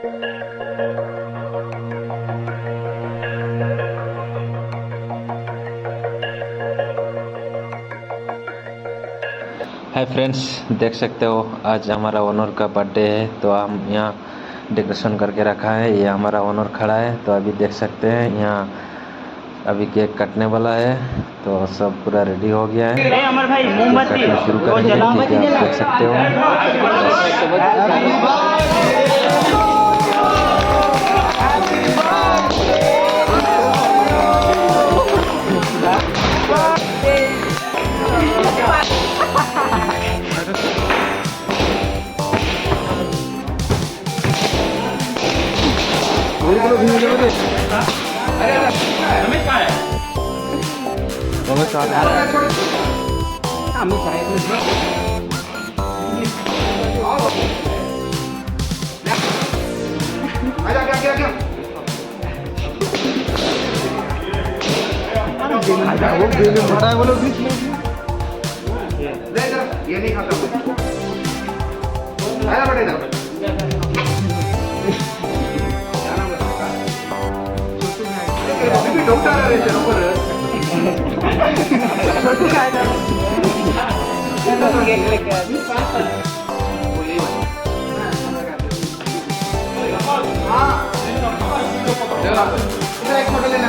Hi friends, देख सकते हो आज हमारा ओनर का बर्थडे है, तो हम यहाँ डेकोरेशन करके रखा है। ये हमारा ओनर खड़ा है, तो अभी देख सकते हैं यहाँ अभी केक कटने वाला है, तो सब पूरा रेडी हो गया है। अमर भाई मोमबत्ती शुरू करेंगे, ठीक है, आप देख सकते हो। बोलो बीच में ये नहीं खाता आया बड़े ना डॉक्टर आ रहे थे ऊपर केक लेके इधर एक फोटो लेना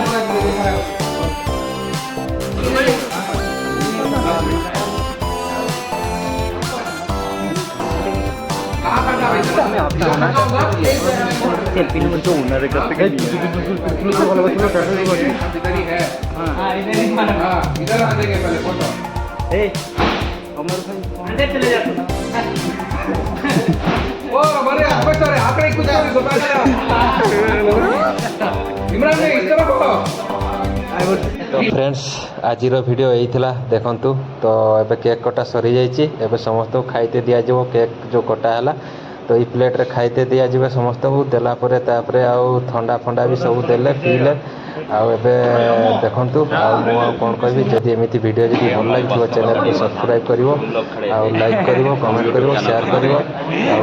सेल्फी में तो ओनर करते हैं इधर आ देंगे पहले फोटो ए अमर भाई अंदर चले जाते ओ बड़े आपको आकड़े कुछ और बताया इमरान ने इस तरह को तो फ्रेंड्स आज भिडियो यही थिला देखंतु। तो एबे केक कटा सरी जाइए, एबे समस्त खाइते दिया जो केक जो कटा है, तो ये प्लेट रे खाइते दिया जाए समस्त को देला परे, तापरे आउ ठंडा फंडा भी सब देले पीले। आउ एबे देखंतु आउ कौन कहबी, जदि एमिति वीडियो जदि भल लगी चैनल को सब्सक्राइब करिवो, आउ लाइक करिवो, कमेंट करिवो, शेयर करिवो, आउ